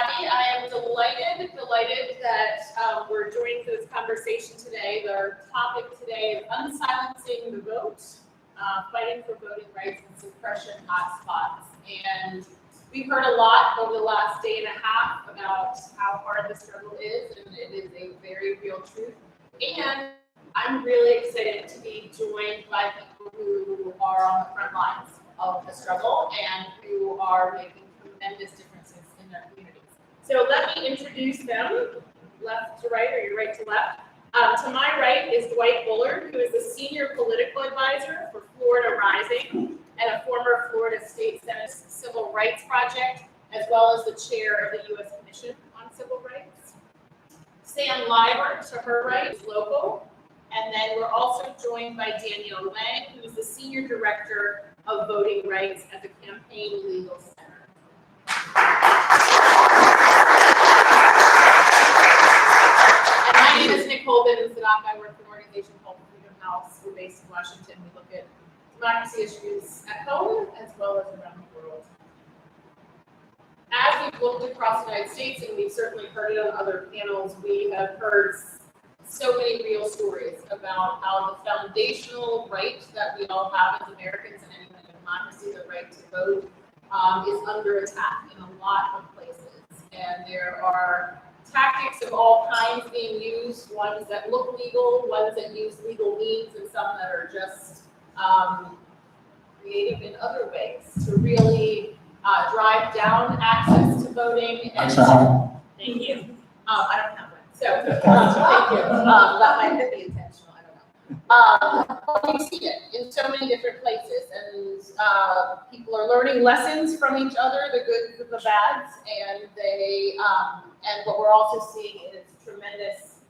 Abby. I am delighted that we're joining this conversation today. Our topic today is Unsilencing the Vote, Fighting for Voting Rights and Suppression Hotspots. And we've heard a lot over the last day and a half about how hard the struggle is, and it is a very real truth. And I'm really excited to be joined by people who are on the front lines of the struggle and who are making tremendous differences in their communities. So let me introduce them, left to right or your right to left. To my right is Dwight Bullard, who is the Senior Political Advisor for Florida Rising and a former Florida State Senate Civil Rights Project, as well as the Chair of the U.S. Commission on Civil Rights. Sam Liber, to her right, is local. And then we're also joined by Danielle Lang, who is the Senior Director of Voting Rights at the Campaign Legal Center. And my name is Nicole Bivens-Sadaka. I work for an organization called Freedom House. We're based in Washington. We look at democracy issues at home as well as around the world. As we've looked across the United States, and we've certainly heard it on other panels, we have heard so many real stories about how the foundational right that we all have as Americans in any kind of democracy, the right to vote, is under attack in a lot of places. And there are tactics of all kinds being used, ones that look legal, ones that use legal means, and some that are just creative in other ways to really drive down access to voting. And thank you. I don't have one. So, thank you. That might be intentional, I don't know. But we see it in so many different places, and people are learning lessons from each other, the goods and the bads, and and what we're also seeing is tremendous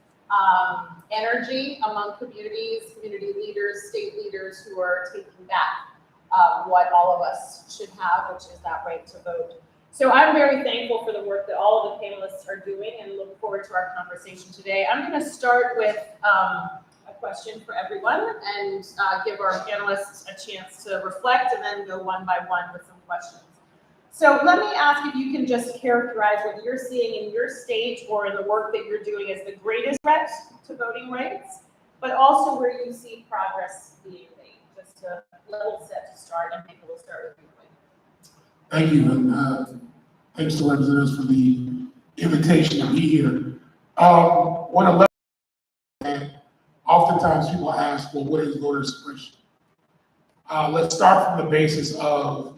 energy among communities, community leaders, state leaders who are taking back what all of us should have, which is that right to vote. So I'm very thankful for the work that all of the panelists are doing and look forward to our conversation today. I'm going to start with a question for everyone and give our panelists a chance to reflect and then go one by one with some questions. So let me ask if you can just characterize what you're seeing in your state or in the work that you're doing as the greatest threat to voting rights, but also where you see progress being made, just to level set to start, and maybe we'll start with you. Thank you, and thanks to representatives for the invitation to be here. One of oftentimes people ask, well, what is voter suppression? Let's start from the basis of,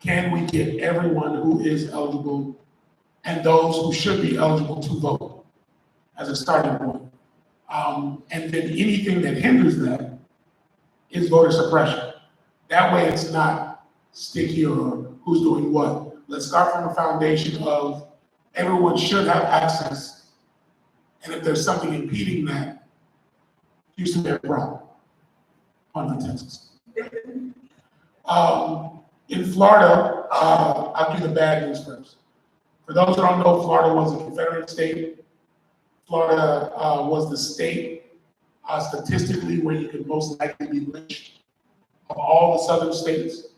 can we get everyone who is eligible and those who should be eligible to vote as a starting point? And then anything that hinders that is voter suppression. That way it's not sticky or who's doing what. Let's start from a foundation of everyone should have access, and if there's something impeding that, Houston, they're wrong. On Texas. In Florida, I'll do the bad news first. For those who don't know, Florida was a Confederate state. Florida was the state statistically where you could most likely be lynched of all the southern states.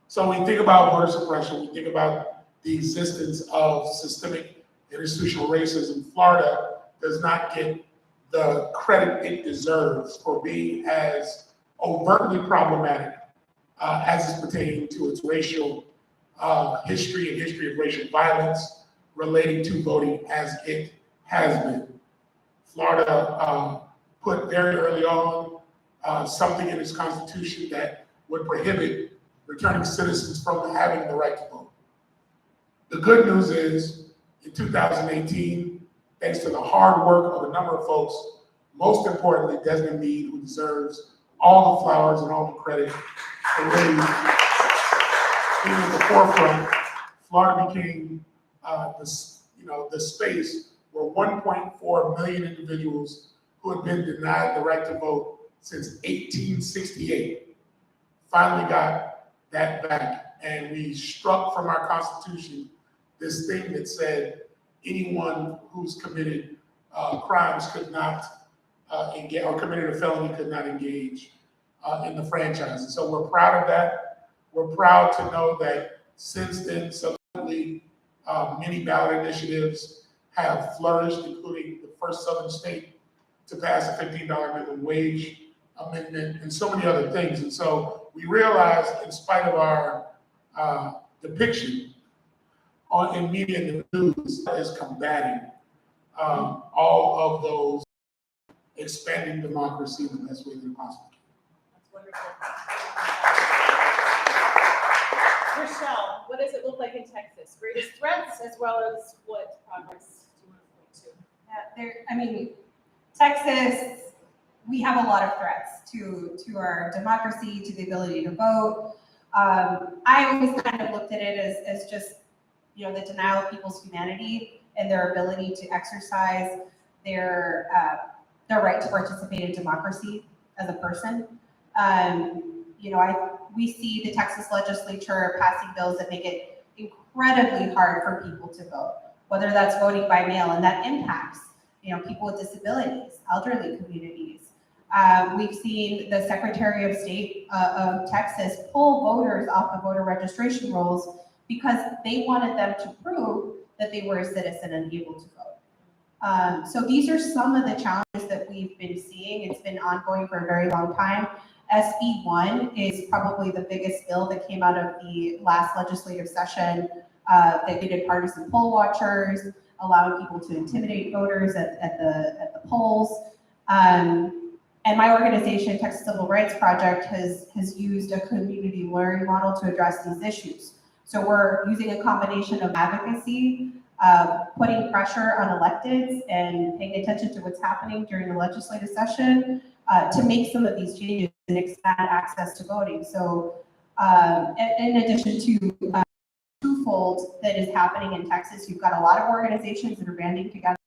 So when we think about voter suppression, we think about the existence of systemic institutional racism. Florida does not get the credit it deserves for being as overtly problematic as is pertaining to its racial history and history of racial violence relating to voting as it has been. Florida put very early on something in its constitution that would prohibit returning citizens from having the right to vote. The good news is, in 2018, thanks to the hard work of a number of folks, most importantly, Desmond Meade, who deserves all the flowers and all the credit for really being at the forefront, Florida became the space where 1.4 million individuals who had been denied the right to vote since 1868 finally got that back, and we struck from our Constitution this thing that said anyone who's committed crimes could not engage, or committed a felony could not engage in the franchise. And so we're proud of that. We're proud to know that since then, subsequently, Many ballot initiatives have flourished, including the first Southern state to pass a $15 minimum wage amendment and so many other things. And so we realized, in spite of our depiction in media and the news, is combating all of those, expanding democracy in the best way that possible. That's wonderful. Rochelle, what does it look like in Texas? Greatest threats as well as what progress do you want to point to? I mean, Texas, we have a lot of threats to our democracy, to the ability to vote. I always kind of looked at it as just, you know, the denial of people's humanity and their ability to exercise their right to participate in democracy as a person. You know, we see the Texas legislature passing bills that make it incredibly hard for people to vote, whether that's voting by mail, and that impacts, you know, people with disabilities, elderly communities. We've seen the Secretary of State of Texas pull voters off the voter registration rolls because they wanted them to prove that they were a citizen and able to vote. So these are some of the challenges that we've been seeing. It's been ongoing for a very long time. SB 1 is probably the biggest bill that came out of the last legislative session that did partisan poll watchers, allowing people to intimidate voters at the polls. And my organization, Texas Civil Rights Project, has used a community learning model to address these issues. So we're using a combination of advocacy, putting pressure on electeds and paying attention to what's happening during the legislative session to make some of these changes and expand access to voting. So in addition to twofold that is happening in Texas, you've got a lot of organizations that are banding together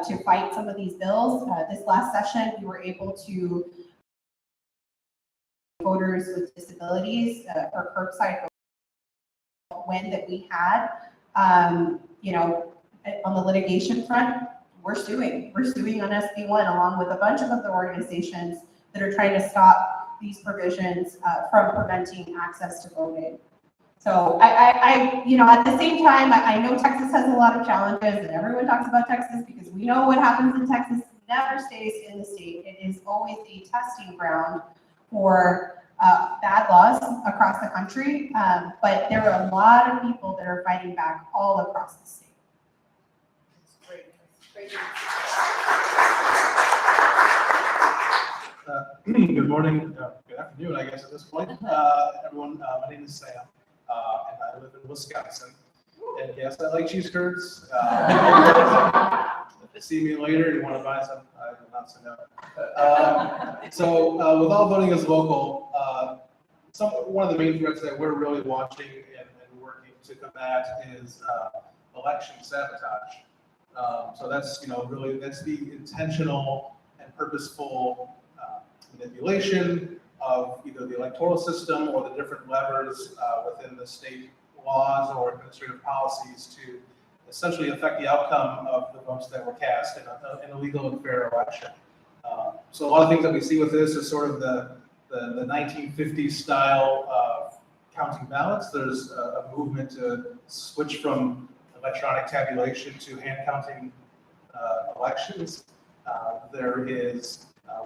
to fight some of these bills. This last session, we were able to voters with disabilities or curbside win that we had. You know, on the litigation front, we're suing on SB 1 along with a bunch of other organizations that are trying to stop these provisions from preventing access to voting. So I you know, at the same time, I know Texas has a lot of challenges and everyone talks about Texas because we know what happens in Texas never stays in the state. It is always a testing ground for bad laws across the country. But there are a lot of people that are fighting back all across the state. That's great. Good morning, good afternoon, I guess at this point. Everyone, my name is Sam, and I live in Wisconsin. And yes, I like cheese curds. If you see me later, you want to buy some, I will not say no. So with all voting as local, one of the main threats that we're really watching and working to combat is election sabotage. So that's, you know, really, that's the intentional and purposeful manipulation of either the electoral system or the different levers within the state laws or administrative policies to essentially affect the outcome of the votes that were cast in a legal and fair election. So a lot of things that we see with this is sort of the 1950s style of counting ballots. There's a movement to switch from electronic tabulation to hand counting elections.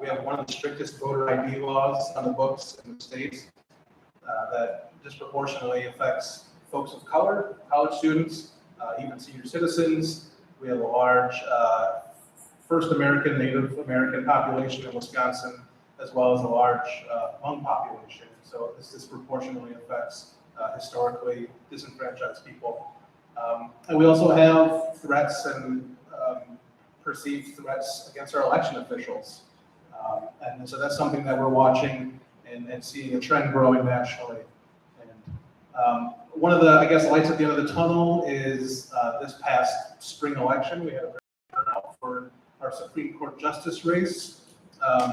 We have one of the strictest voter ID laws on the books in the state that disproportionately affects folks of color, college students, even senior citizens. We have a large first Native American population in Wisconsin, as well as a large Hmong population. So this disproportionately affects historically disenfranchised people. And we also have threats and perceived threats against our election officials. And so that's something that we're watching and seeing a trend growing nationally. And one of the, I guess, lights at the end of the tunnel is this past spring election. We had a very turnout for our Supreme Court justice race.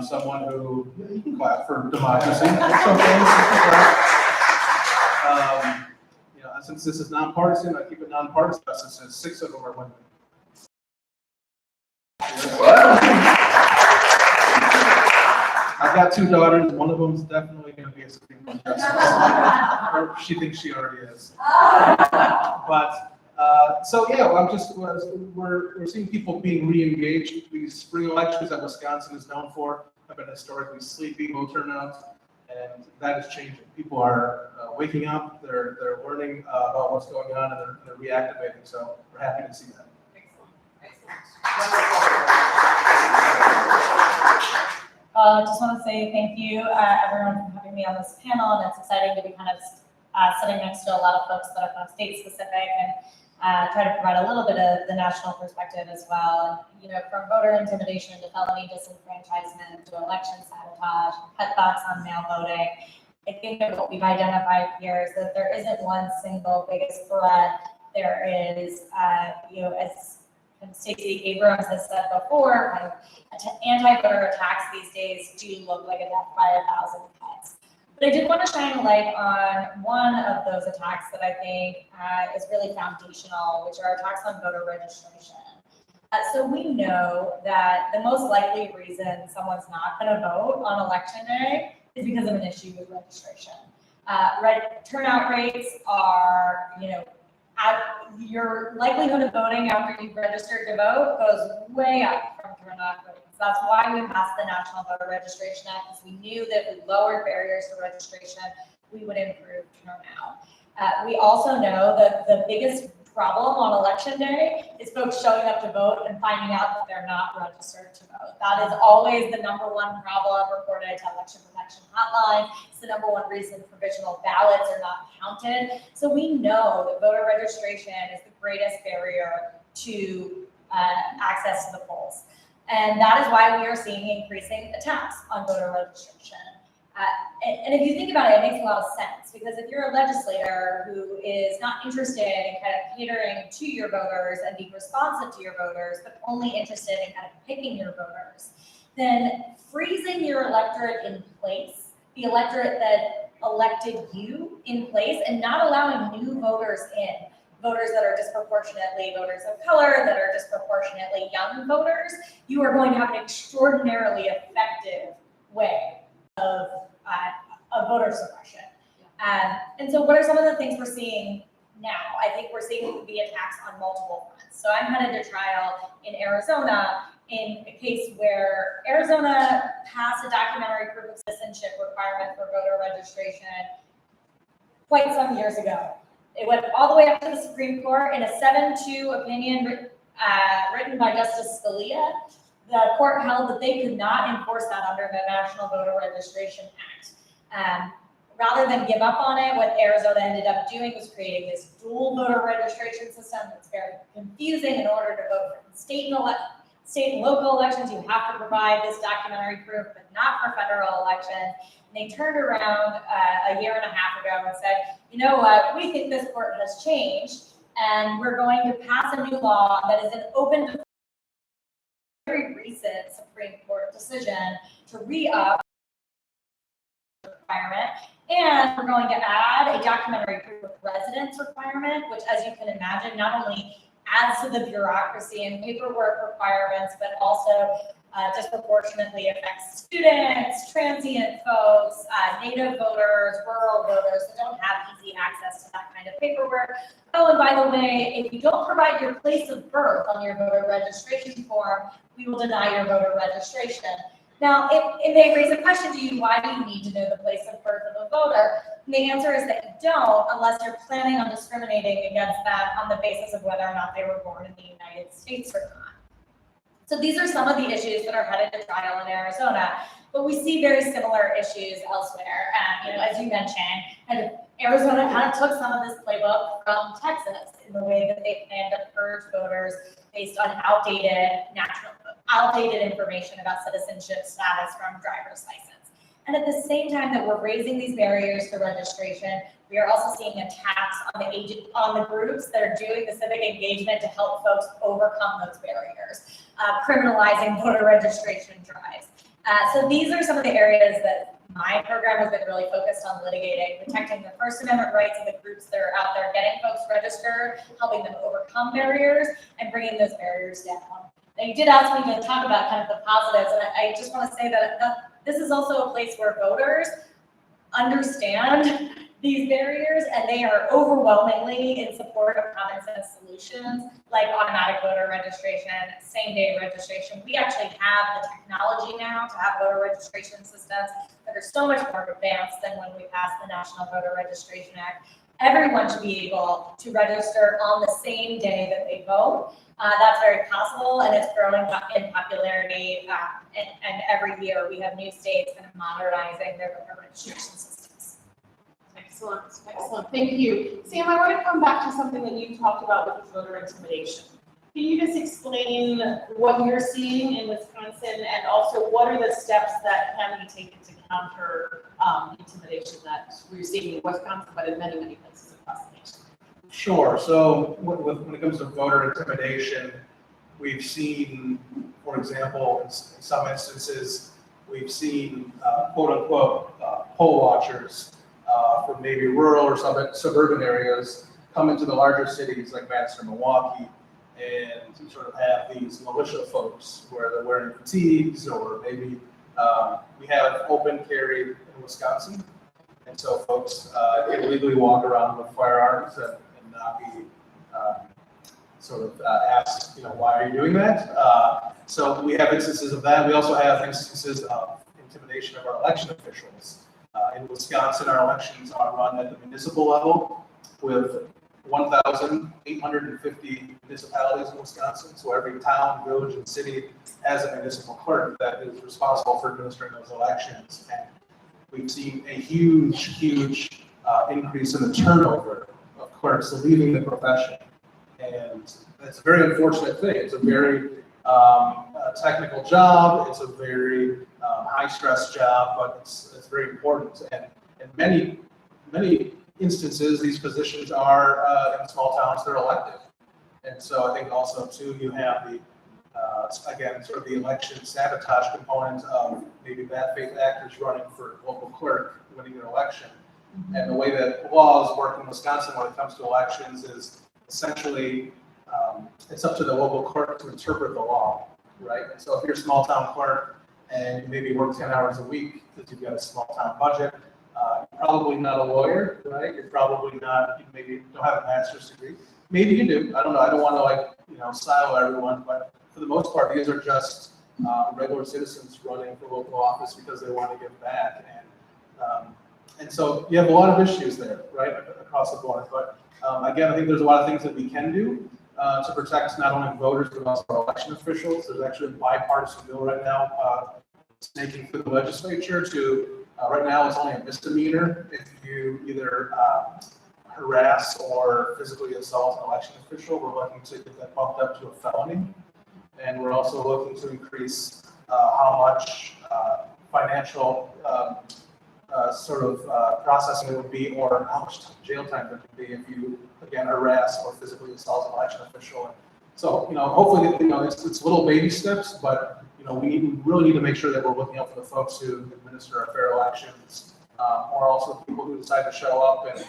Someone who, you can clap for democracy. It's okay. You know, since this is nonpartisan, I keep it nonpartisan. Since 6 of them are women. I've got 2 daughters. One of them is definitely going to be a Supreme Court justice. Or she thinks she already is. But So yeah, well, we're seeing people being re-engaged. These spring elections that Wisconsin is known for have been historically sleepy, low turnout, and that is changing. People are waking up. They're learning about what's going on, and they're reactivating. So we're happy to see that. Just want to say thank you, everyone, for having me on this panel, and it's exciting to be kind of sitting next to a lot of folks that are kind of state specific and try to provide a little bit of the national perspective as well. And, you know, from voter intimidation to felony disenfranchisement to election sabotage, pet thoughts on mail voting, I think that what we've identified here is that there isn't one single biggest threat. There is, you know, as Stacey Abrams has said before, kind of anti-voter attacks these days do look like a death by 1,000 cuts. But I did want to shine a light on one of those attacks that I think is really foundational, which are attacks on voter registration. So we know that the most likely reason someone's not going to vote on election day is because of an issue with registration. Turnout rates are, you know, your likelihood of voting after you've registered to vote goes way up from turnout rates. That's why we passed the National Voter Registration Act, because we knew that if we lowered barriers to registration, we would improve turnout. We also know that the biggest problem on election day is folks showing up to vote and finding out that they're not registered to vote. That is always the #1 problem reported to Election Protection Hotline. It's the #1 reason provisional ballots are not counted. So we know that voter registration is the greatest barrier to access to the polls. And that is why we are seeing increasing attacks on voter registration. And if you think about it, it makes a lot of sense, because if you're a legislator who is not interested in kind of catering to your voters and being responsive to your voters, but only interested in kind of picking your voters, then freezing your electorate in place, the electorate that elected you in place, and not allowing new voters in, voters that are disproportionately voters of color, that are disproportionately young voters, you are going to have an extraordinarily effective way of voter suppression. And so what are some of the things we're seeing now? I think we're seeing the attacks on multiple fronts. So I'm headed to trial in Arizona in a case where Arizona passed a documentary proof of citizenship requirement for voter registration quite some years ago. It went all the way up to the Supreme Court in a 7-2 opinion written by Justice Scalia. The court held that they could not enforce that under the National Voter Registration Act. Rather than give up on it, what Arizona ended up doing was creating this dual voter registration system that's very confusing. In order to vote for state and local elections, you have to provide this documentary proof, but not for federal elections. And they turned around a year and a half ago and said, you know what, we think this court has changed, and we're going to pass a new law that is an open, very recent Supreme Court decision to re-up requirement, and we're going to add a documentary proof of residence requirement, which, as you can imagine, not only adds to the bureaucracy and paperwork requirements, but also disproportionately affects students, transient folks, native voters, rural voters that don't have easy access to that kind of paperwork. Oh, and by the way, if you don't provide your place of birth on your voter registration form, we will deny your voter registration. Now, it may raise a question to you, why do you need to know the place of birth of a voter? And the answer is that you don't, unless you're planning on discriminating against them on the basis of whether or not they were born in the United States or not. So these are some of the issues that are headed to trial in Arizona, but we see very similar issues elsewhere. You know, as you mentioned, kind of Arizona kind of took some of this playbook from Texas in the way that they planned to purge voters based on outdated information about citizenship status from driver's license. And at the same time that we're raising these barriers to registration, we are also seeing attacks on the groups that are doing the civic engagement to help folks overcome those barriers, criminalizing voter registration drives. So these are some of the areas that my program has been really focused on litigating, protecting the First Amendment rights of the groups that are out there, getting folks registered, helping them overcome barriers, and bringing those barriers down. Now, you did ask me to talk about kind of the positives, and I just want to say that this is also a place where voters understand these barriers, and they are overwhelmingly in support of common sense solutions like automatic voter registration, same-day registration. We actually have the technology now to have voter registration systems that are so much more advanced than when we passed the National Voter Registration Act. Everyone should be able to register on the same day that they vote. That's very possible, and it's growing in popularity. And every year we have new states kind of modernizing their voter registration systems. Excellent, excellent, thank you. Sam, I want to come back to something that you talked about, which is voter intimidation. Can you just explain what you're seeing in Wisconsin, and also what are the steps that can be taken to counter intimidation that we're seeing in Wisconsin, but in many, many places across the nation? Sure. So when it comes to voter intimidation, we've seen, for example, in some instances, we've seen quote unquote poll watchers from maybe rural or suburban areas come into the larger cities like Madison or Milwaukee and sort of have these militia folks where they're wearing fatigues, or maybe we have open carry in Wisconsin. And so folks can legally walk around with firearms and not be sort of asked, why are you doing that? So we have instances of that. We also have instances of intimidation of our election officials. In Wisconsin, our elections are run at the municipal level with 1,850 municipalities in Wisconsin. So every town, village, and city has a municipal clerk that is responsible for administering those elections. And we've seen a huge increase in the turnover of clerks leaving the profession. And it's a very unfortunate thing. It's a very technical job. It's a very high-stress job, but it's very important. And in many instances, these positions are in small towns, they're elected. And so I think also, too, you have the, again, sort of the election sabotage component of maybe bad faith actors running for local clerk, winning an election. And the way that laws work in Wisconsin when it comes to elections is essentially it's up to the local clerk to interpret the law, right? And so if you're a small town clerk and you maybe work 10 hours a week because you've got a small town budget, you're probably not a lawyer, right? You're probably not, you maybe don't have a master's degree. Maybe you do. I don't know. I don't want to silo everyone, but for the most part, these are just regular citizens running for local office because they want to give back. And so you have a lot of issues there, right, across the board. But again, I think there's a lot of things that we can do to protect not only voters, but also election officials. There's actually a bipartisan bill right now making through the legislature to, right now it's only a misdemeanor if you either harass or physically assault an election official. We're looking to get that bumped up to a felony. And we're also looking to increase how much financial processing it would be, or how much jail time there could be if you, again, harass or physically assault an election official. So, hopefully, it's little baby steps, but, we really need to make sure that we're looking out for the folks who administer our fair elections, or also people who decide to show up and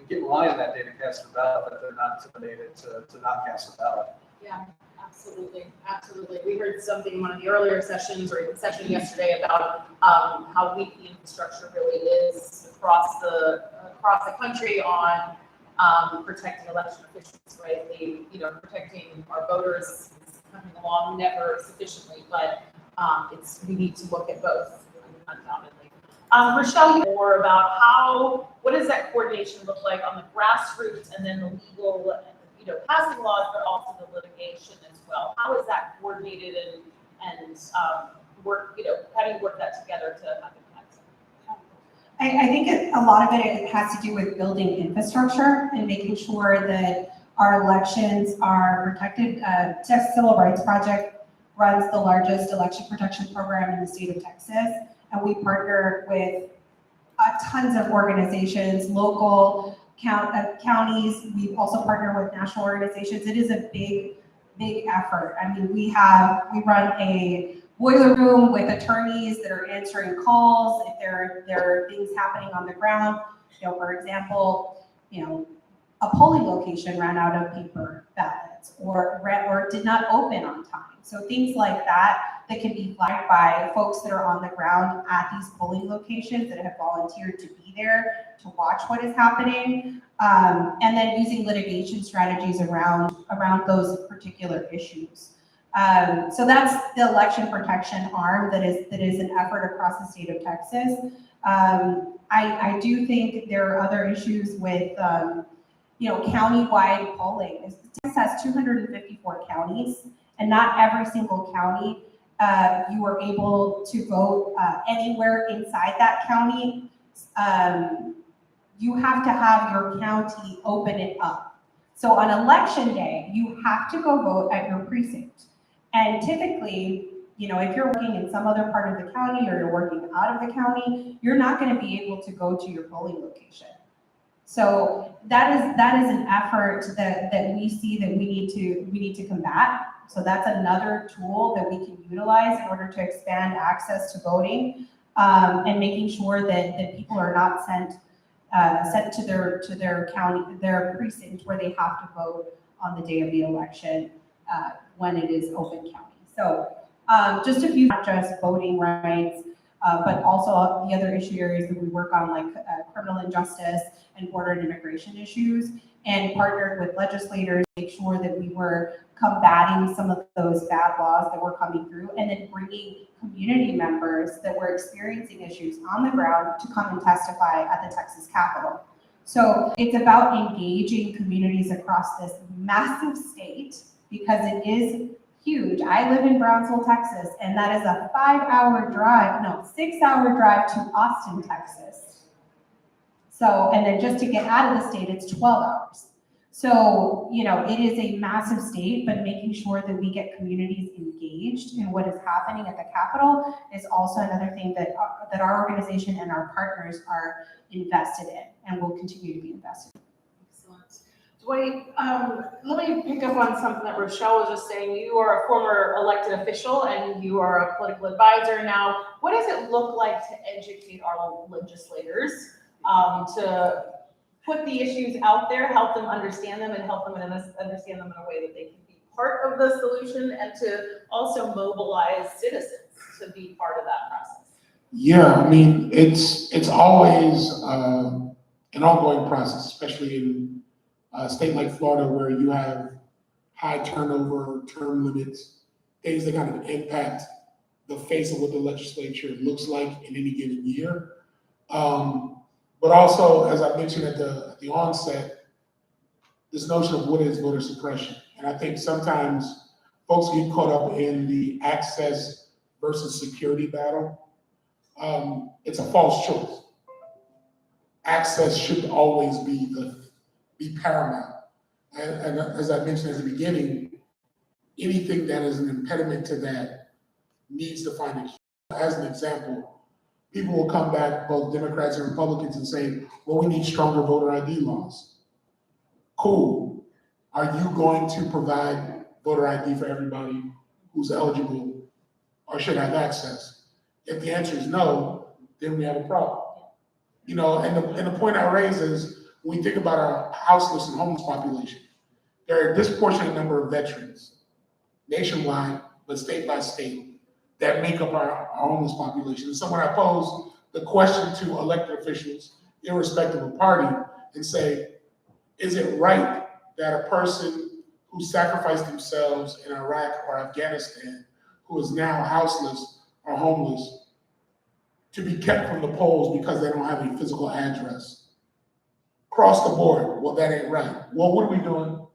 get in line that day to cast a ballot, that they're not intimidated to not cast a ballot. Yeah, absolutely, absolutely. We heard something in one of the earlier sessions, or even session yesterday, about how weak the infrastructure really is across the country on protecting election officials, right? Protecting our voters is coming along never sufficiently, but we need to look at both, undoubtedly. Rochelle, more about what does that coordination look like on the grassroots, and then the legal, passing laws, but also the litigation as well. How is that coordinated and work? How do you work that together to have impact? I think a lot of it has to do with building infrastructure and making sure that our elections are protected. Texas Civil Rights Project runs the largest election protection program in the state of Texas, and we partner with tons of organizations, local, counties. We also partner with national organizations. It is a big effort. I mean, we run a boiler room with attorneys that are answering calls if there are things happening on the ground. For example, a polling location ran out of paper ballots or did not open on time. So things like that that can be flagged by folks that are on the ground at these polling locations that have volunteered to be there to watch what is happening, and then using litigation strategies around those particular issues. So that's the election protection arm that is an effort across the state of Texas. I do think there are other issues with county-wide polling. Texas has 254 counties, and not every single county you are able to vote anywhere inside that county. You have to have your county open it up. So on election day, you have to go vote at your precinct. And typically, if you're working in some other part of the county or you're working out of the county, you're not going to be able to go to your polling location. So that is an effort that we see that we need to combat. So that's another tool that we can utilize in order to expand access to voting, and making sure that people are not sent to their county, their precinct where they have to vote on the day of the election when it is open county. So just a few, not just voting rights, but also the other issue areas that we work on, like criminal injustice and border and immigration issues, and partnered with legislators to make sure that we were combating some of those bad laws that were coming through, and then bringing community members that were experiencing issues on the ground to come and testify at the Texas Capitol. So it's about engaging communities across this massive state, because it is huge. I live in Brownsville, Texas, and that is a 6-hour drive to Austin, Texas. So, and then just to get out of the state, it's 12 hours. So, it is a massive state, but making sure that we get communities engaged in what is happening at the Capitol is also another thing that our organization and our partners are invested in and will continue to be invested in. Excellent. Dwight, let me pick up on something that Rochelle was just saying. You are a former elected official and you are a political advisor now. What does it look like to educate our legislators, to put the issues out there, help them understand them, and help them understand them in a way that they can be part of the solution, and to also mobilize citizens to be part of that process? Yeah, I mean, it's always an ongoing process, especially in a state like Florida, where you have high turnover, term limits, things that kind of impact the face of what the legislature looks like in any given year. But also, as I mentioned at the onset, this notion of what is voter suppression. And I think sometimes folks get caught up in the access versus security battle. It's a false choice. Access should always be paramount. And as I mentioned at the beginning, anything that is an impediment to that needs to find a cure. As an example, people will come back, both Democrats and Republicans, and say, well, we need stronger voter ID laws. Cool. Are you going to provide voter ID for everybody who's eligible or should have access? If the answer is no, then we have a problem. And the point I raise is, when we think about our houseless and homeless population, there are a disproportionate number of veterans nationwide, but state by state, that make up our homeless population. And so when I pose the question to elected officials, irrespective of party, and say, is it right that a person who sacrificed themselves in Iraq or Afghanistan, who is now houseless or homeless, to be kept from the polls because they don't have a physical address? Across the board, well, that ain't right. Well, what are we doing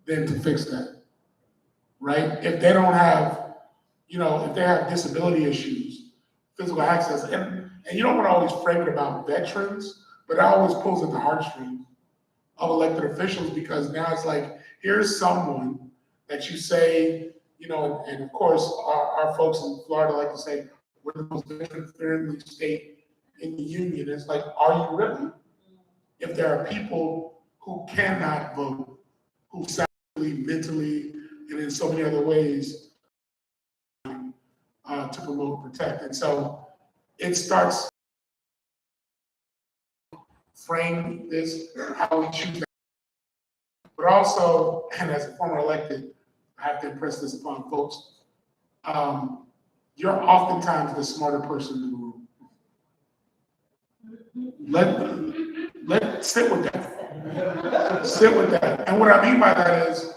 then to fix that, right? If they don't have, if they have disability issues, physical access, and you don't want to always frame it about veterans, but it always pulls at the heartstrings of elected officials, because now it's like, here's someone that you say, and of course, our folks in Florida like to say, we're the most veteran-friendly state in the union. It's like, are you really? If there are people who cannot vote, who sadly, mentally, and in so many other ways, to promote and protect. And so it starts frame this, how we choose that. But also, and as a former elected, I have to impress this upon folks, you're oftentimes the smarter person in the room. Let sit with that. Sit with that. And what I mean by that is,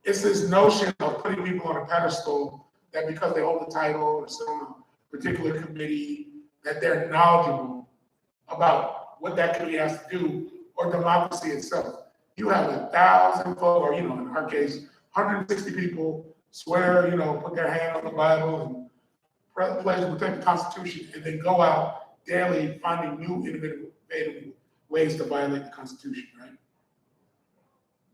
it's this notion of putting people on a pedestal that because they hold a title or sit on a particular committee, that they're knowledgeable about what that committee has to do or democracy itself. You have 1,000 folks, or in our case, 160 people swear, put their hand on the Bible and pledge to protect the Constitution, and then go out daily finding new innovative ways to violate the Constitution, right?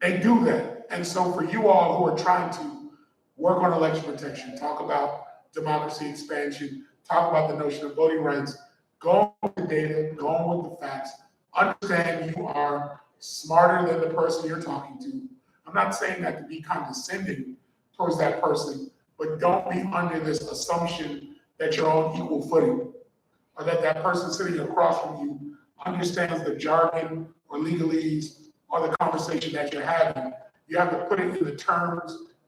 They do that. And so for you all who are trying to work on election protection, talk about democracy expansion, talk about the notion of voting rights, go with the data, go with the facts, understand you are smarter than the person you're talking to. I'm not saying that to be condescending towards that person, but don't be under this assumption that you're on equal footing, or that that person sitting across from you understands the jargon or legalese or the conversation that you're having. You have to put it in the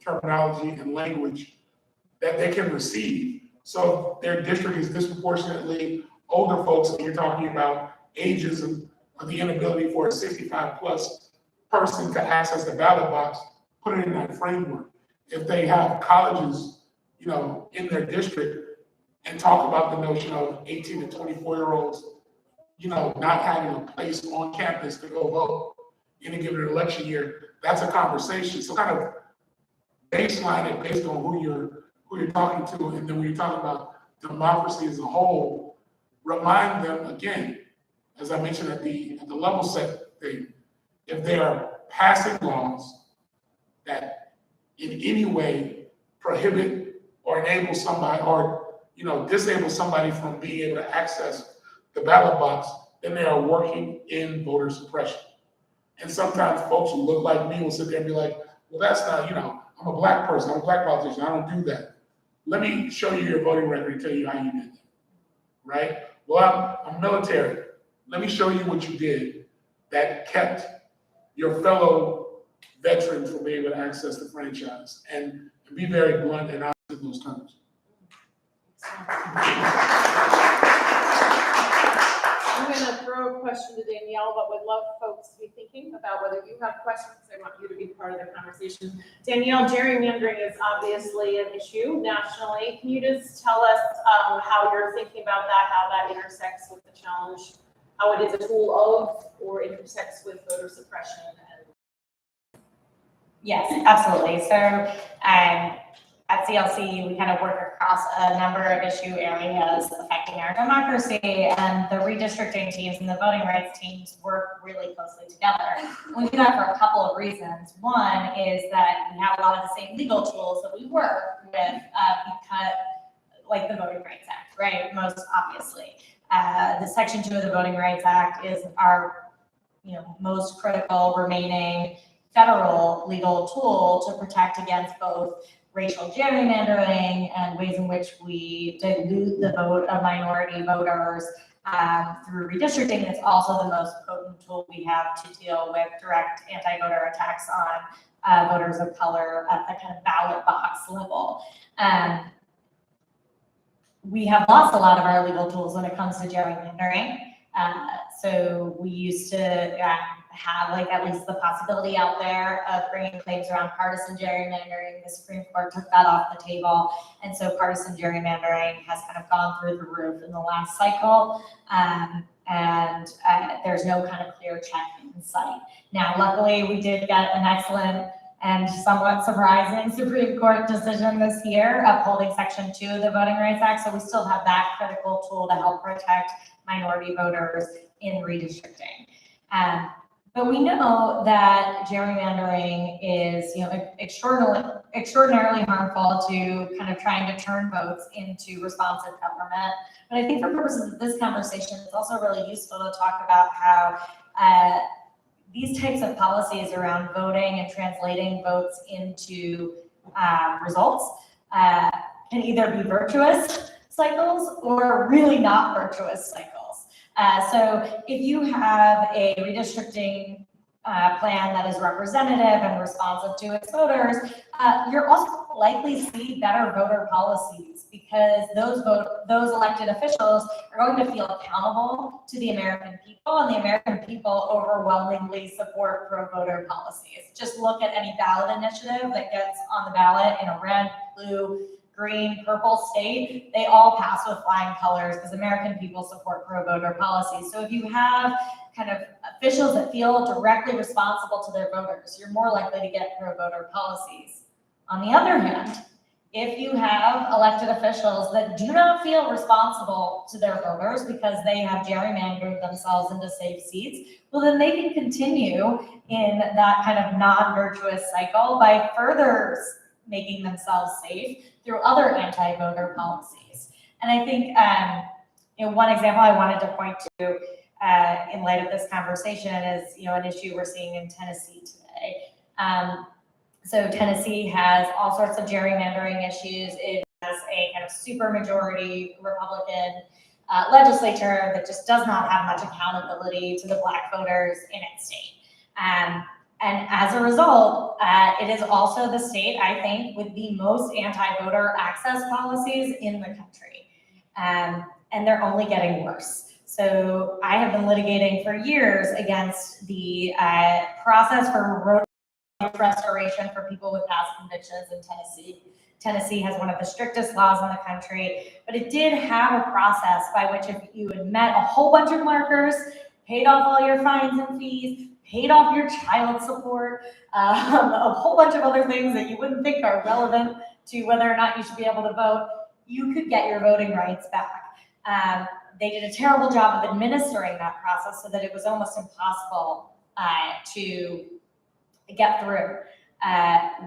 terminology, and language that they can receive. So their district is disproportionately older folks, and you're talking about ageism or the inability for a 65 plus person to access the ballot box, put it in that framework. If they have colleges, in their district, and talk about the notion of 18 to 24-year-olds, not having a place on campus to go vote in a given election year, that's a conversation. So kind of baseline it based on who you're talking to, and then when you're talking about democracy as a whole, remind them again, as I mentioned at the level set thing, if they are passing laws that in any way prohibit or enable somebody or disable somebody from being able to access the ballot box, then they are working in voter suppression. And sometimes folks who look like me will sit there and be like, well, that's not, I'm a black person, I'm a black politician, I don't do that. Let me show you your voting record and tell you how you did that, right? Well, I'm military. Let me show you what you did that kept your fellow veterans from being able to access the franchise, and be very blunt and honest in those terms. I'm going to throw a question to Danielle, but would love folks to be thinking about whether you have questions. I want you to be part of the conversation. Danielle, gerrymandering is obviously an issue nationally. Can you just tell us how you're thinking about that, how that intersects with the challenge, how it is a tool of or intersects with voter suppression? Yes, absolutely. So at CLC, we kind of work across a number of issue areas affecting our democracy, and the redistricting teams and the voting rights teams work really closely together. We do that for a couple of reasons. One is that we have a lot of the same legal tools that we work with, because, like the Voting Rights Act, right? Most obviously. The Section 2 of the Voting Rights Act is our most critical remaining federal legal tool to protect against both racial gerrymandering and ways in which we dilute the vote of minority voters through redistricting. It's also the most potent tool we have to deal with direct anti-voter attacks on voters of color at the kind of ballot box level. We have lost a lot of our legal tools when it comes to gerrymandering. So we used to have at least the possibility out there of bringing claims around partisan gerrymandering. The Supreme Court took that off the table. And so partisan gerrymandering has kind of gone through the roof in the last cycle. There's no kind of clear check in sight. Now, luckily, we did get an excellent and somewhat surprising Supreme Court decision this year upholding Section 2 of the Voting Rights Act. So we still have that critical tool to help protect minority voters in redistricting. But we know that gerrymandering is, extraordinarily harmful to kind of trying to turn votes into responsive government. But I think for purposes of this conversation, it's also really useful to talk about how these types of policies around voting and translating votes into results can either be virtuous cycles or really not virtuous cycles. So if you have a redistricting plan that is representative and responsive to its voters, you're also likely to see better voter policies because those elected officials are going to feel accountable to the American people, and the American people overwhelmingly support pro-voter policies. Just look at any ballot initiative that gets on the ballot in a red, blue, green, purple state, they all pass with flying colors because American people support pro-voter policies. So if you have kind of officials that feel directly responsible to their voters, you're more likely to get pro-voter policies. On the other hand, if you have elected officials that do not feel responsible to their voters because they have gerrymandered themselves into safe seats, well, then they can continue in that kind of non-virtuous cycle by further making themselves safe through other anti-voter policies. And I think, one example I wanted to point to in light of this conversation is, an issue we're seeing in Tennessee today. So Tennessee has all sorts of gerrymandering issues. It has a kind of super majority Republican legislature that just does not have much accountability to the Black voters in its state. And as a result, it is also the state, I think, with the most anti-voter access policies in the country. And they're only getting worse. So I have been litigating for years against the process for voter restoration for people with past convictions in Tennessee. Tennessee has one of the strictest laws in the country, but it did have a process by which if you had met a whole bunch of markers, paid off all your fines and fees, paid off your child support, a whole bunch of other things that you wouldn't think are relevant to whether or not you should be able to vote, you could get your voting rights back. They did a terrible job of administering that process so that it was almost impossible to get through.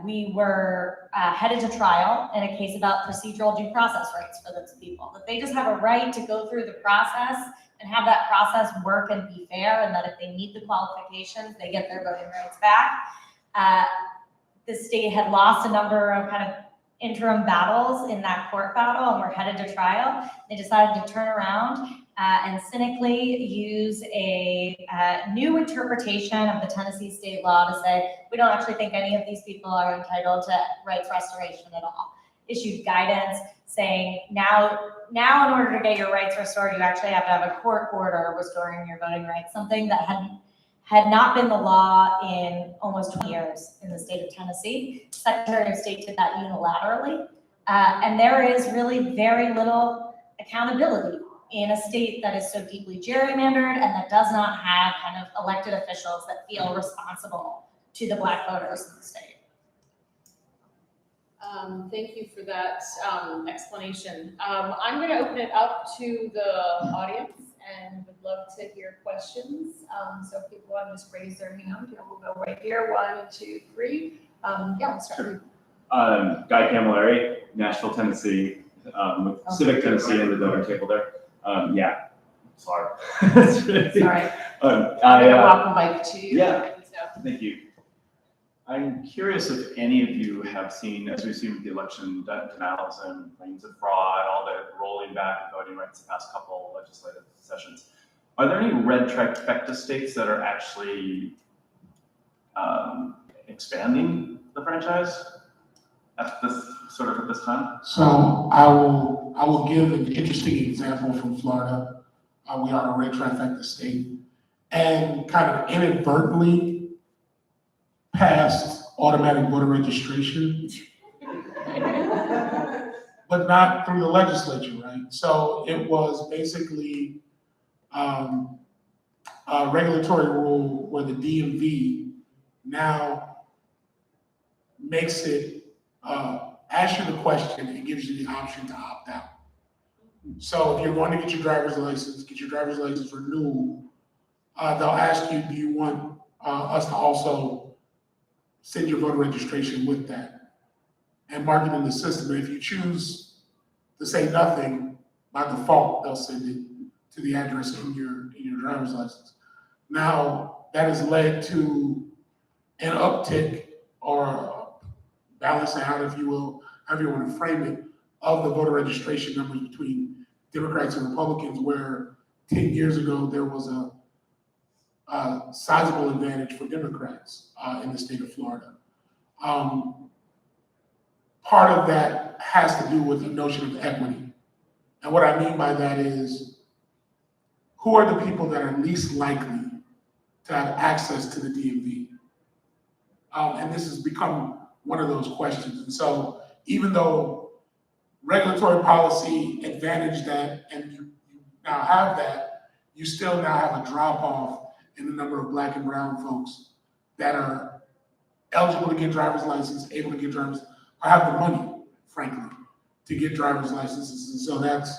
We were headed to trial in a case about procedural due process rights for those people, that they just have a right to go through the process and have that process work and be fair, and that if they meet the qualifications, they get their voting rights back. The state had lost a number of kind of interim battles in that court battle, and we're headed to trial. They decided to turn around and cynically use a new interpretation of the Tennessee state law to say, we don't actually think any of these people are entitled to rights restoration at all. Issued guidance saying now in order to get your rights restored, you actually have to have a court order restoring your voting rights, something that had not been the law in almost 20 years in the state of Tennessee. Secretary of State did that unilaterally. And there is really very little accountability in a state that is so deeply gerrymandered and that does not have kind of elected officials that feel responsible to the Black voters in the state. Thank you for that explanation. I'm going to open it up to the audience and would love to hear questions. So if people want to just raise their hand, we'll go right here. 1, 2, 3. We'll start. Sure. Guy Camilleri, Nashville, Tennessee, Civic Tennessee in the donor table there. Sorry. Sorry. Welcome back to you. Yeah. Thank you. I'm curious if any of you have seen, as we've seen with the election denials and claims of fraud, all the rolling back of voting rights the past couple legislative sessions, are there any red trifecta states that are actually expanding the franchise at this time? So I will give an interesting example from Florida. We are a red trifecta state, and kind of inadvertently passed automatic voter registration, but not through the legislature, right? So it was basically a regulatory rule where the DMV now makes it ask you the question and gives you the option to opt out. So if you're going to get your driver's license renewed, they'll ask you, do you want us to also send your voter registration with that and mark it in the system? And if you choose to say nothing, by default, they'll send it to the address in your driver's license. Now, that has led to an uptick or balancing out, if you will, however you want to frame it, of the voter registration numbers between Democrats and Republicans, where 10 years ago there was a sizable advantage for Democrats in the state of Florida. Part of that has to do with the notion of equity. And what I mean by that is, who are the people that are least likely to have access to the DMV? And this has become one of those questions. And so even though regulatory policy advantaged that, and you now have that, you still now have a drop off in the number of Black and brown folks that are eligible to get driver's license, able to get driver's, or have the money, frankly, to get driver's licenses. And so that's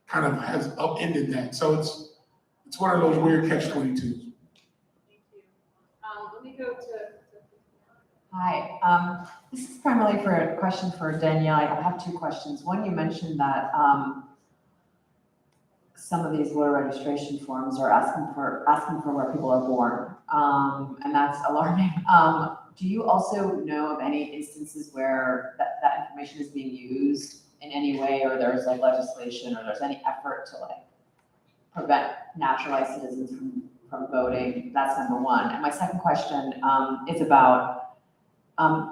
kind of has upended that. So it's one of those weird catch-22s. Thank you. Let me go to. Hi, this is primarily for a question for Danielle. I have two questions. One, you mentioned that some of these voter registration forms are asking for where people are born, and that's alarming. Do you also know of any instances where that information is being used in any way, or there's like legislation, or there's any effort to like prevent naturalized citizens from voting? That's number one. And my second question is about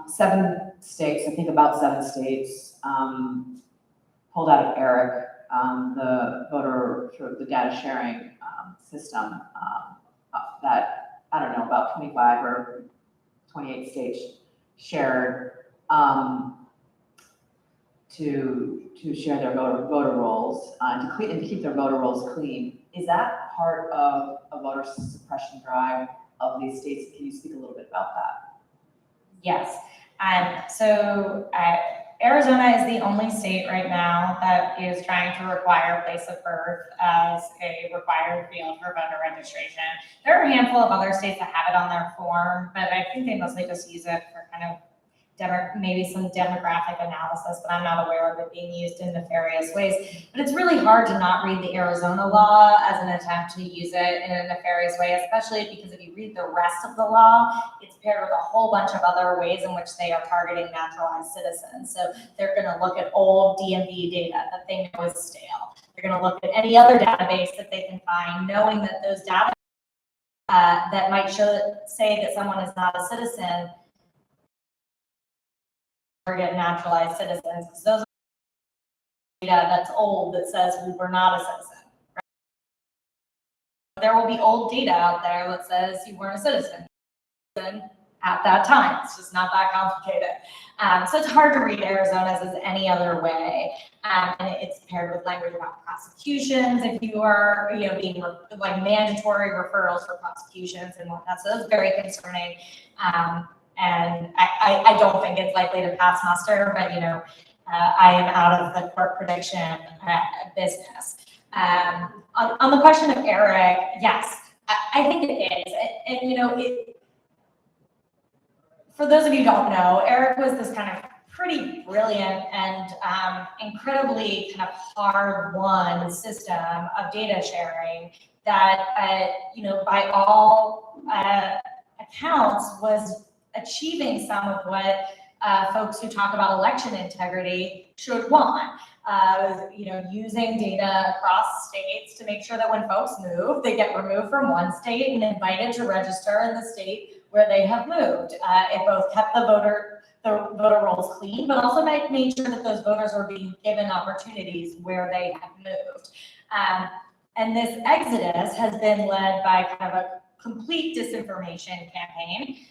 7 states, I think about 7 states, pulled out of ERIC, the voter, sort of the data sharing system that, I don't know, about 25 or 28 states shared to share their voter rolls and to keep their voter rolls clean. Is that part of a voter suppression drive of these states? Can you speak a little bit about that? Yes, so Arizona is the only state right now that is trying to require place of birth as a required field for voter registration. There are a handful of other states that have it on their form, but I think they mostly just use it for kind of maybe some demographic analysis, but I'm not aware of it being used in nefarious ways. But it's really hard to not read the Arizona law as an attempt to use it in a nefarious way, especially because if you read the rest of the law, it's paired with a whole bunch of other ways in which they are targeting naturalized citizens. So they're going to look at old DMV data that they know is stale. They're going to look at any other database that they can find, knowing that those data that might say that someone is not a citizen target naturalized citizens, because those are data that's old that says we were not a citizen. Right? There will be old data out there that says you weren't a citizen at that time. It's just not that complicated. So it's hard to read Arizona's as any other way. And it's paired with language about prosecutions if you are, being like mandatory referrals for prosecutions and whatnot. So that's very concerning. And I don't think it's likely to pass muster, but I am out of the court prediction business. On the question of Eric, yes, I think it is. And for those of you who don't know, Eric was this kind of pretty brilliant and incredibly kind of hard-won system of data sharing that, by all accounts was achieving some of what folks who talk about election integrity should want. Using data across states to make sure that when folks move, they get removed from one state and invited to register in the state where they have moved. It both kept the voter rolls clean, but also made sure that those voters were being given opportunities where they have moved. And this exodus has been led by kind of a complete disinformation campaign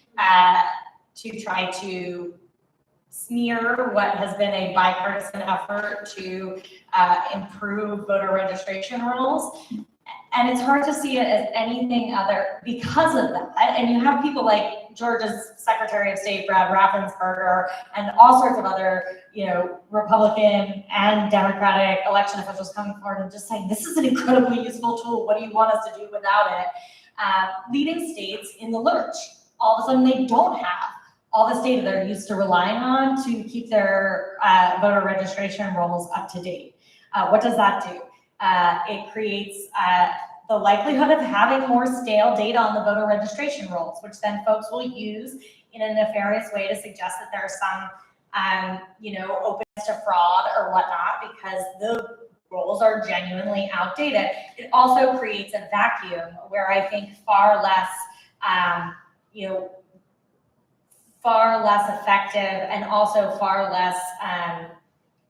to try to smear what has been a bipartisan effort to improve voter registration rolls. And it's hard to see it as anything other because of that. And you have people like Georgia's Secretary of State, Brad Raffensperger, and all sorts of other, Republican and Democratic election officials coming forward and just saying, this is an incredibly useful tool. What do you want us to do without it? Leaving states in the lurch. All of a sudden, they don't have all this data they're used to relying on to keep their voter registration rolls up to date. What does that do? It creates the likelihood of having more stale data on the voter registration rolls, which then folks will use in a nefarious way to suggest that there's some, openness to fraud or whatnot, because the roles are genuinely outdated. It also creates a vacuum where I think far less, far less effective and also far less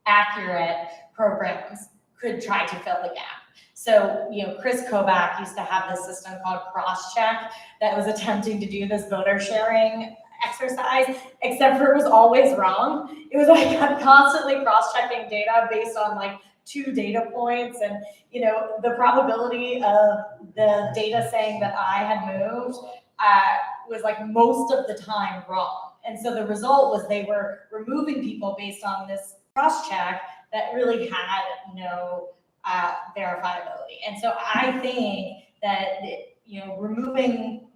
accurate programs could try to fill the gap. So, Chris Kobach used to have this system called Crosscheck that was attempting to do this voter sharing exercise, except for it was always wrong. It was like I'm constantly cross-checking data based on like 2 data points, and the probability of the data saying that I had moved was like most of the time wrong. And so the result was they were removing people based on this cross-check that really had no verifiability. And so I think that removing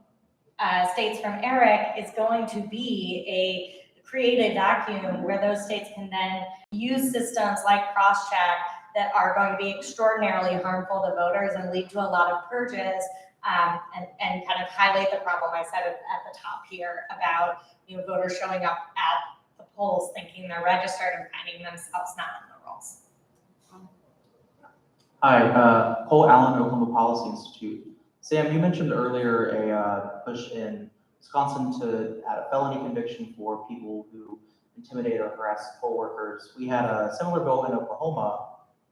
states from ERIC is going to be create a vacuum where those states can then use systems like cross-check that are going to be extraordinarily harmful to voters and lead to a lot of purges, and kind of highlight the problem I said at the top here about voters showing up at the polls thinking they're registered and finding themselves not in the rolls. Hi, Cole Allen, Oklahoma Policy Institute. Sam, you mentioned earlier a push in Wisconsin to add a felony conviction for people who intimidate or harass poll workers. We had a similar bill in Oklahoma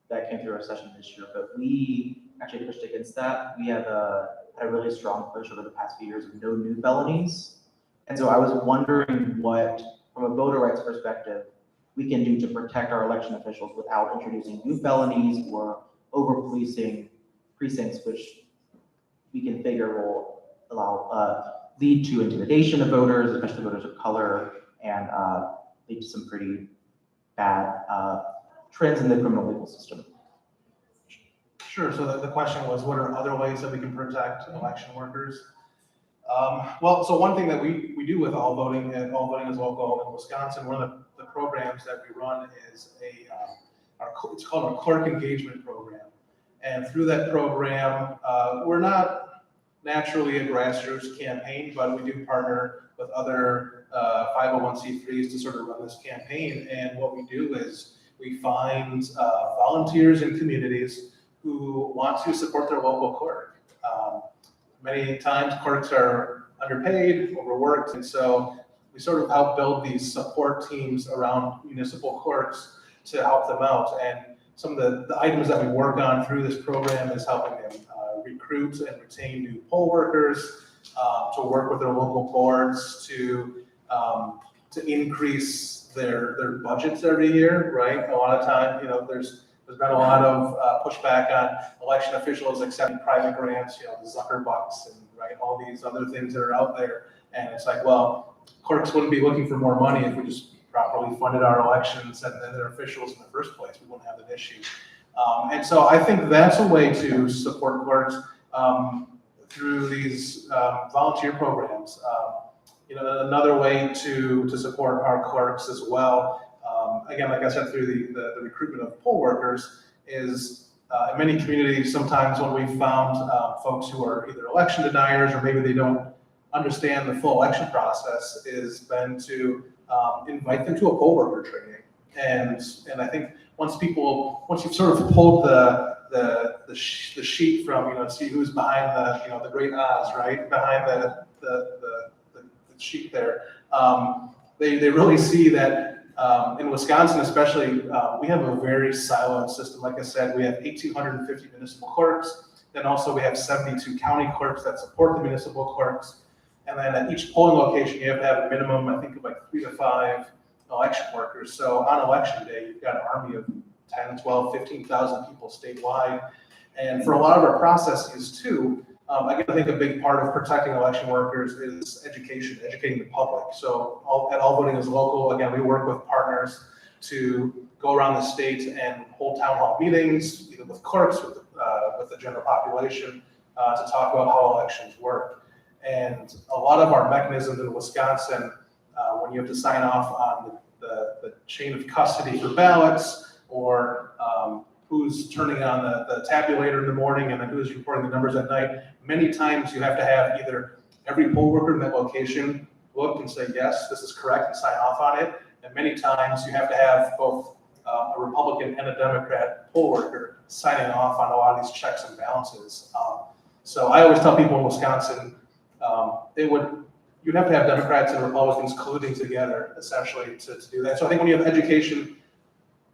that came through our session this year, but we actually pushed against that. We have had a really strong push over the past few years of no new felonies. And so I was wondering what, from a voter rights perspective, we can do to protect our election officials without introducing new felonies or over-policing precincts, which we can figure will lead to intimidation of voters, especially voters of color, and lead to some pretty bad trends in the criminal legal system. Sure, so the question was, what are other ways that we can protect election workers? Well, so one thing that we do with All Voting and All Voting is Local in Wisconsin, one of the programs that we run is it's called a clerk engagement program. And through that program, we're not naturally a grassroots campaign, but we do partner with other 501c3s to sort of run this campaign. And what we do is we find volunteers in communities who want to support their local clerk. Many times clerks are underpaid, overworked, and so we sort of help build these support teams around municipal clerks to help them out. And some of the items that we work on through this program is helping them recruit and retain new poll workers, to work with their local boards to increase their budgets every year, right? A lot of time, there's been a lot of pushback on election officials accepting private grants, the Zuckerbucks and all these other things that are out there. And it's like, well, clerks wouldn't be looking for more money if we just properly funded our elections and their officials in the first place. We wouldn't have an issue. And so I think that's a way to support clerks through these volunteer programs. Another way to support our clerks as well, again, like I said, through the recruitment of poll workers is in many communities, sometimes when we found folks who are either election deniers or maybe they don't understand the full election process, is been to invite them to a poll worker training. And I think once you've sort of pulled the sheet from, see who's behind the great Oz, right? Behind the sheet there, they really see that in Wisconsin especially, we have a very siloed system. Like I said, we have 1,850 municipal clerks. Then also we have 72 county clerks that support the municipal clerks. And then at each polling location, you have to have a minimum, I think, of like 3 to 5 election workers. So on election day, you've got an army of 10, 12, 15,000 people statewide. And for a lot of our processes too, again, I think a big part of protecting election workers is educating the public. So at All Voting is Local, again, we work with partners to go around the state and hold town hall meetings, either with clerks, with the general population, to talk about how elections work. And a lot of our mechanisms in Wisconsin, when you have to sign off on the chain of custody for ballots, or who's turning on the tabulator in the morning and then who's reporting the numbers at night, many times you have to have either every poll worker in that location look and say, yes, this is correct, and sign off on it. And many times you have to have both a Republican and a Democrat poll worker signing off on a lot of these checks and balances. So I always tell people in Wisconsin, you'd have to have Democrats and Republicans colluding together essentially to do that. So I think when you have education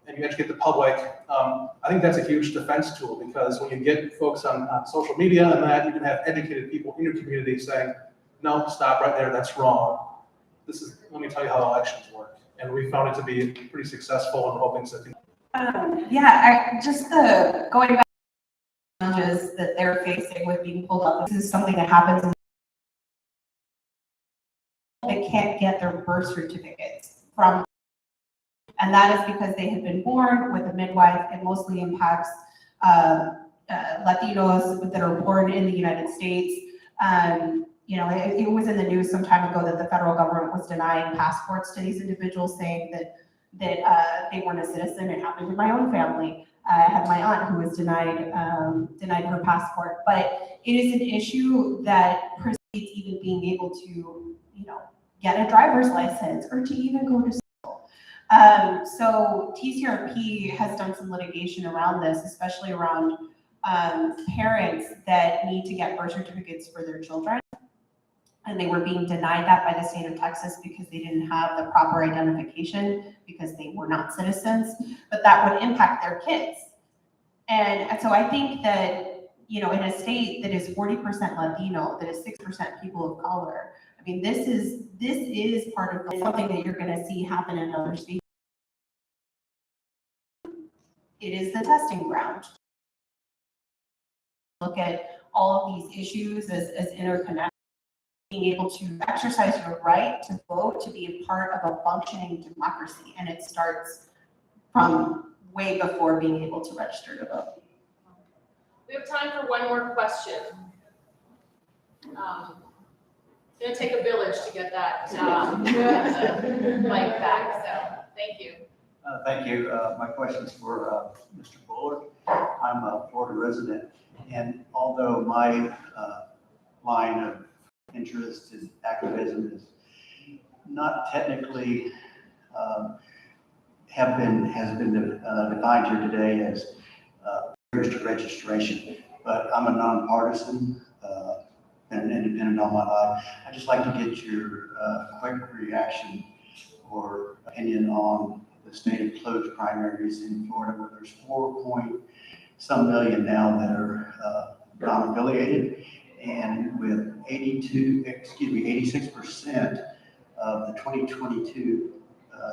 and you educate the public, I think that's a huge defense tool, because when you get folks on social media and that, you can have educated people in your community saying, no, stop right there, that's wrong. Let me tell you how elections work. And we found it to be pretty successful, and we're hoping to continue. Going back to the challenges that they're facing with being pulled up, this is something that happens. They can't get their birth certificates from, and that is because they have been born with a midwife. It mostly impacts Latinos that are born in the United States. It was in the news some time ago that the federal government was denying passports to these individuals, saying that they weren't a citizen. It happened in my own family. I had my aunt who was denied her passport. But it is an issue that precedes even being able to, get a driver's license or to even go to school. So TCRP has done some litigation around this, especially around parents that need to get birth certificates for their children. And they were being denied that by the state of Texas because they didn't have the proper identification, because they were not citizens, but that would impact their kids. And so I think that, in a state that is 40% Latino, that is 6% people of color, I mean, this is part of something that you're gonna see happen in other states. It is the testing ground. Look at all of these issues as interconnected. Being able to exercise your right to vote, to be a part of a functioning democracy. And it starts from way before being able to register to vote. We have time for one more question. It's gonna take a village to get that mic back, so thank you. Thank you. My question is for Mr. Bullard. I'm a Florida resident, and although my line of interest in activism is not technically has been defined here today as barriers to registration, but I'm a nonpartisan and independent all my life. I'd just like to get your quick reaction or opinion on the state of closed primaries in Florida, where there's 4-some million now that are non-affiliated. And with 86% of the 2022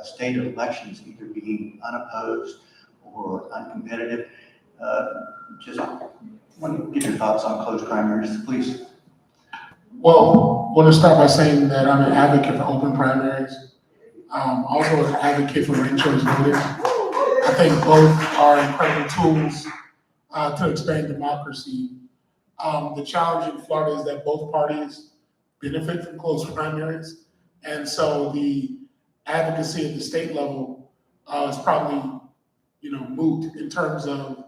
state elections either being unopposed or uncompetitive. Just want to get your thoughts on closed primaries, please. Well, I want to start by saying that I'm an advocate for open primaries. Also an advocate for ranked choice voting. I think both are incredible tools to expand democracy. The challenge in Florida is that both parties benefit from closed primaries. And so the advocacy at the state level is probably, moot in terms of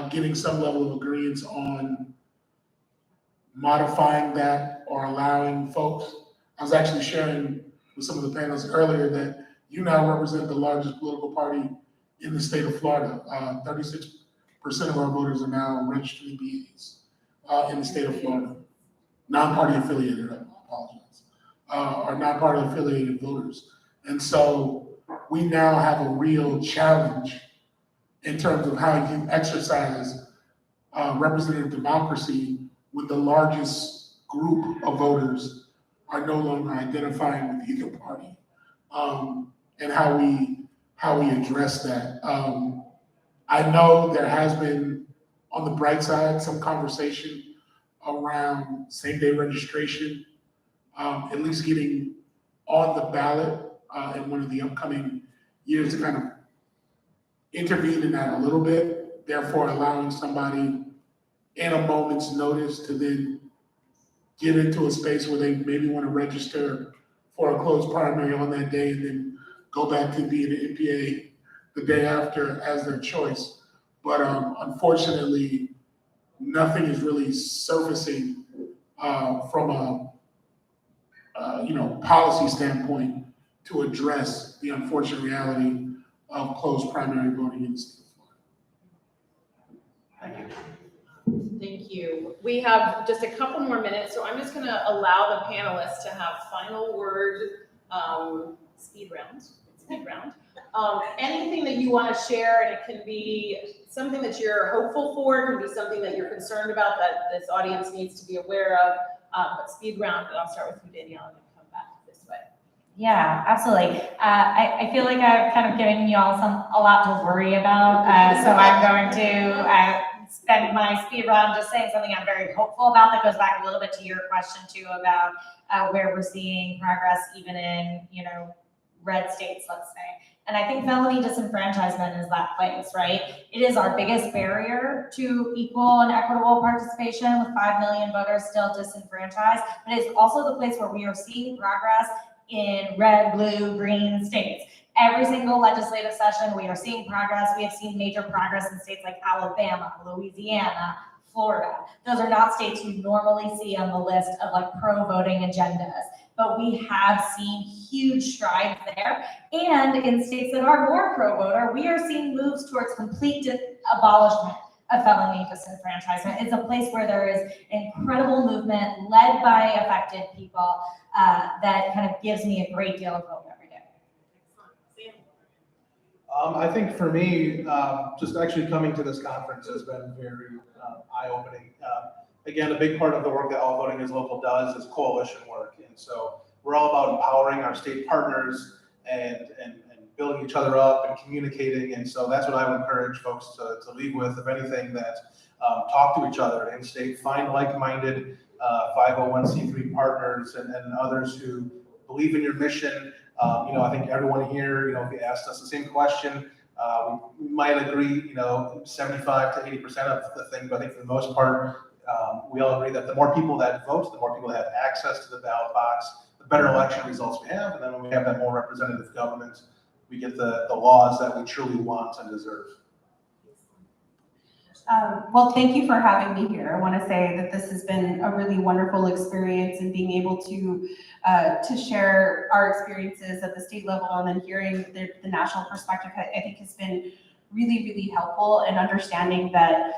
getting some level of agreement on modifying that or allowing folks. I was actually sharing with some of the panelists earlier that you now represent the largest political party in the state of Florida. 36% of our voters are now registered BAs in the state of Florida. Non-party affiliated, I apologize, are non-party affiliated voters. And so we now have a real challenge in terms of how you exercise representative democracy when the largest group of voters are no longer identifying with either party, and how we address that. I know there has been, on the bright side, some conversation around same-day registration, at least getting on the ballot in one of the upcoming years to kind of intervene in that a little bit, therefore allowing somebody in a moment's notice to then get into a space where they maybe want to register for a closed primary on that day and then go back to being an NPA the day after as their choice. But unfortunately, nothing is really surfacing from a policy standpoint to address the unfortunate reality of closed primary voting in the state of Florida. Thank you. Thank you. We have just a couple more minutes, so I'm just going to allow the panelists to have final word, speed round. Anything that you want to share, and it can be something that you're hopeful for, it can be something that you're concerned about that this audience needs to be aware of. But speed round, and I'll start with you, Danielle, and then come back this way. Yeah, absolutely. I feel like I've kind of given you all a lot to worry about, so I'm going to spend my speed round just saying something I'm very hopeful about that goes back a little bit to your question too about where we're seeing progress even in, red states, let's say. And I think felony disenfranchisement is that place, right? It is our biggest barrier to equal and equitable participation with 5 million voters still disenfranchised, but it's also the place where we are seeing progress in red, blue, green states. Every single legislative session, we are seeing progress. We have seen major progress in states like Alabama, Louisiana, Florida. Those are not states you normally see on the list of pro-voting agendas, but we have seen huge strides there. And in states that are more pro-voter, we are seeing moves towards complete abolishment of felony disenfranchisement. It's a place where there is incredible movement led by affected people that kind of gives me a great deal of hope every day. I think for me, just actually coming to this conference has been very eye-opening. Again, a big part of the work that All Voting is Local does is coalition work. And so we're all about empowering our state partners and building each other up and communicating. And so that's what I would encourage folks to leave with, if anything, that talk to each other in state, find like-minded 501c3 partners and others who believe in your mission. I think everyone here, if you asked us the same question, we might agree, 75 to 80% of the thing, but I think for the most part, we all agree that the more people that vote, the more people that have access to the ballot box, the better election results we have. And then when we have that more representative government, we get the laws that we truly want and deserve. Well, thank you for having me here. I want to say that this has been a really wonderful experience, and being able to share our experiences at the state level and then hearing the national perspective, I think has been really, really helpful in understanding that,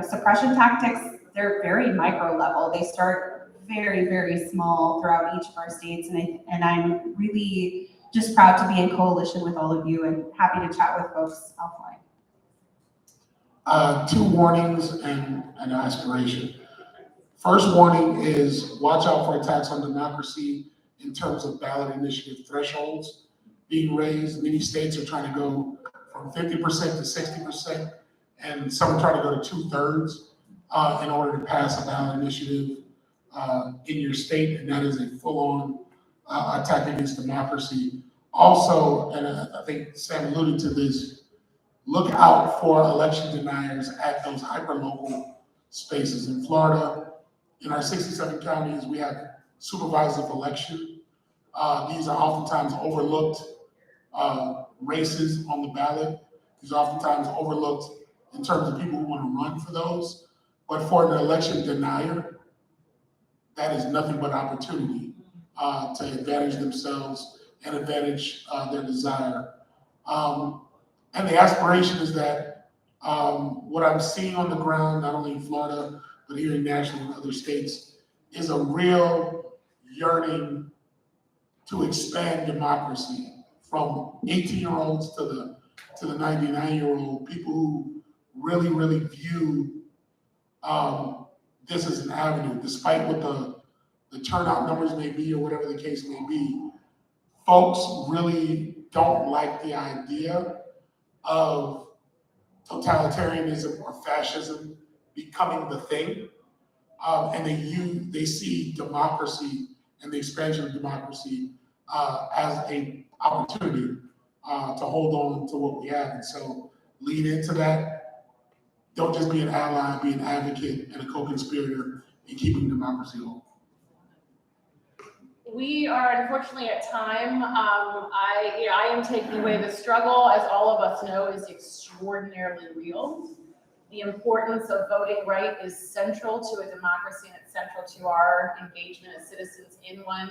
suppression tactics, they're very micro level. They start very, very small throughout each of our states. And I'm really just proud to be in coalition with all of you and happy to chat with folks offline. 2 warnings and an aspiration. First warning is watch out for attacks on democracy in terms of ballot initiative thresholds being raised. Many states are trying to go from 50% to 60%, and some are trying to go to 2/3 in order to pass a ballot initiative in your state, and that is a full-on attack against democracy. Also, and I think Sam alluded to this, look out for election deniers at those hyperlocal spaces. In Florida, in our 67 counties, we have supervisors of election. These are oftentimes overlooked races on the ballot. These are oftentimes overlooked in terms of people who want to run for those. But for an election denier, that is nothing but opportunity to advantage themselves and advantage their desire. And the aspiration is that what I'm seeing on the ground, not only in Florida, but here nationally in other states, is a real yearning to expand democracy from 18-year-olds to the 99-year-old, people who really, really view this as an avenue, despite what the turnout numbers may be or whatever the case may be. Folks really don't like the idea of totalitarianism or fascism becoming the thing, and they see democracy and the expansion of democracy as an opportunity to hold on to what we have. And so lean into that. Don't just be an ally, be an advocate and a co-conspirator in keeping democracy whole. We are unfortunately at time. I am taking away the struggle, as all of us know, is extraordinarily real. the importance of voting right is central to a democracy, and it's central to our engagement as citizens in one.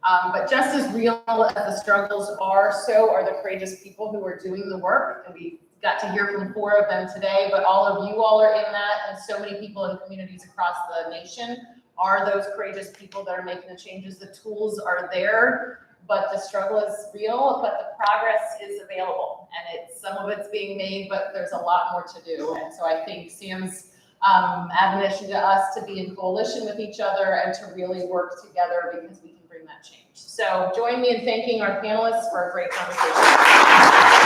But just as real as the struggles are, so are the courageous people who are doing the work. And we got to hear from 4 of them today, but all of you all are in that, and so many people in communities across the nation are those courageous people that are making the changes. The tools are there, but the struggle is real, but the progress is available, and some of it's being made, but there's a lot more to do. And so I think Sam's admonition to us to be in coalition with each other and to really work together, because we can bring that change. So join me in thanking our panelists for a great conversation.